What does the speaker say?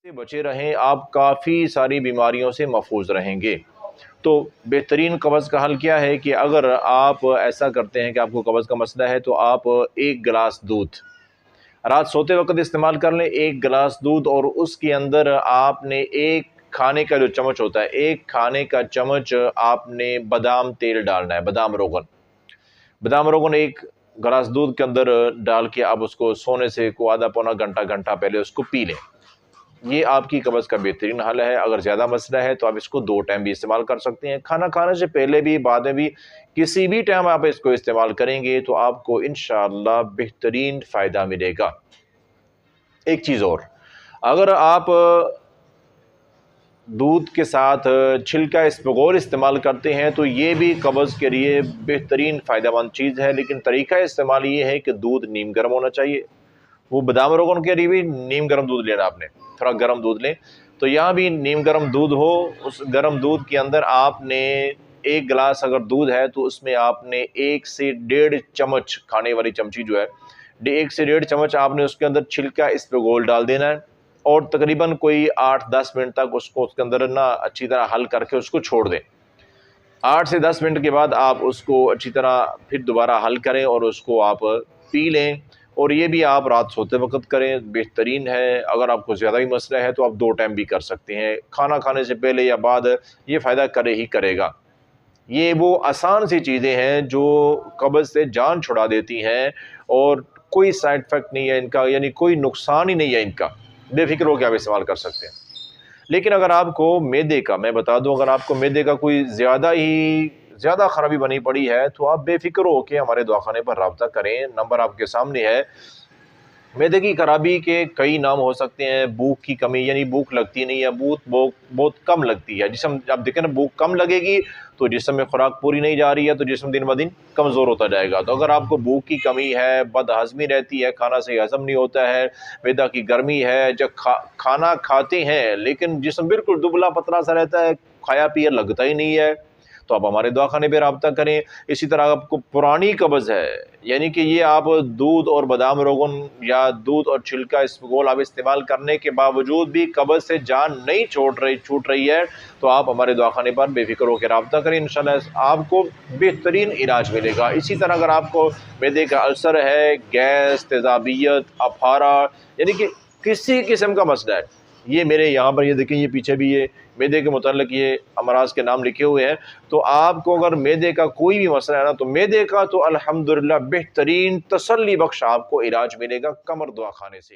سے بچے رہیں، آپ کافی ساری بیماریوں سے محفوظ رہیں گے۔ تو بہترین قبض کا حل کیا ہے کہ اگر آپ ایسا کرتے ہیں کہ آپ کو قبض کا مسئلہ ہے تو آپ ایک گلاس دودھ رات سوتے وقت استعمال کر لیں، ایک گلاس دودھ، اور اس کے اندر آپ نے ایک کھانے کا جو چمچ ہوتا ہے، ایک کھانے کا چمچ آپ نے بادام تیل ڈالنا ہے، بادام روغن۔ بادام روغن ایک گلاس دودھ کے اندر ڈال کے آپ اس کو سونے سے کو آدھا پونا گھنٹہ پہلے اس کو پی لیں۔ یہ آپ کی قبض کا بہترین حل ہے۔ اگر زیادہ مسئلہ ہے تو آپ اس کو 2 ٹائم بھی استعمال کر سکتے ہیں، کھانا کھانے سے پہلے بھی بعد میں بھی، کسی بھی ٹائم آپ اس کو استعمال کریں گے تو آپ کو انشاءاللہ بہترین فائدہ ملے گا۔ ایک چیز اور، اگر آپ دودھ کے ساتھ چھلکا اسپغول استعمال کرتے ہیں تو یہ بھی قبض کے لیے بہترین فائدہ مند چیز ہے، لیکن طریقہ استعمال یہ ہے کہ دودھ نیم گرم ہونا چاہیے۔ وہ بادام روغن کے لیے بھی نیم گرم دودھ لینا، آپ نے تھوڑا گرم دودھ لیں، تو یہاں بھی نیم گرم دودھ ہو۔ اس گرم دودھ کے اندر آپ نے ایک گلاس اگر دودھ ہے تو اس میں آپ نے 1 سے 1.5 چمچ، کھانے والی چمچی جو ہے، 1 سے 1.5 چمچ آپ نے اس کے اندر چھلکا اسپغول ڈال دینا ہے، اور تقریباً کوئی 8-10 منٹ تک اس کو اس کے اندر نا اچھی طرح حل کر کے اس کو چھوڑ دیں۔ 8 سے 10 منٹ کے بعد آپ اس کو اچھی طرح پھر دوبارہ حل کریں اور اس کو آپ پی لیں، اور یہ بھی آپ رات سوتے وقت کریں، بہترین ہے۔ اگر آپ کو زیادہ ہی مسئلہ ہے تو آپ 2 ٹائم بھی کر سکتے ہیں، کھانا کھانے سے پہلے یا بعد، یہ فائدہ کرے ہی کرے گا۔ یہ وہ آسان سی چیزیں ہیں جو قبض سے جان چھڑا دیتی ہیں، اور کوئی سائیڈ افیکٹ نہیں ہے ان کا، یعنی کوئی نقصان ہی نہیں ہے ان کا، بے فکر ہو کے آپ استعمال کر سکتے ہیں۔ لیکن اگر آپ کو معدے کا، میں بتا دوں، اگر آپ کو معدے کا کوئی زیادہ خرابی بنی پڑی ہے تو آپ بے فکر ہو کے ہمارے دواخانے پر رابطہ کریں، نمبر آپ کے سامنے ہے۔ معدے کی خرابی کے کئی نام ہو سکتے ہیں، بھوک کی کمی، یعنی بھوک لگتی نہیں ہے، بہت کم لگتی ہے جسم، آپ دیکھیں نا بھوک کم لگے گی تو جسم میں خوراک پوری نہیں جا رہی ہے تو جسم دن بدن کمزور ہوتا جائے گا۔ تو اگر آپ کو بھوک کی کمی ہے، بد ہضمی رہتی ہے، کھانا صحیح ہضم نہیں ہوتا ہے، معدہ کی گرمی ہے، جب کھانا کھاتے ہیں لیکن جسم بالکل دبلا پتلا سا رہتا ہے، کھایا پیا لگتا ہی نہیں ہے، تو آپ ہمارے دواخانے پہ رابطہ کریں۔ اسی طرح آپ کو پرانی قبض ہے، یعنی کہ یہ آپ دودھ اور بادام روغن یا دودھ اور چھلکا اسپغول آپ استعمال کرنے کے باوجود بھی قبض سے جان نہیں چھوٹ رہی ہے، تو آپ ہمارے دواخانے پر بے فکر ہو کے رابطہ کریں، انشاءاللہ آپ کو بہترین علاج ملے گا۔ اسی طرح اگر آپ کو معدے کا السر ہے، گیس، تیزابیت، اپھارا، یعنی کہ کسی قسم کا مسئلہ ہے، یہ میرے یہاں پر یہ دیکھیں، یہ پیچھے بھی یہ معدے کے متعلق یہ امراض کے نام لکھے ہوئے ہیں، تو آپ کو اگر معدے کا کوئی بھی مسئلہ ہے نا، تو معدے کا تو الحمدللہ بہترین تسلی بخش آپ کو علاج ملے گا قمر دواخانے سے۔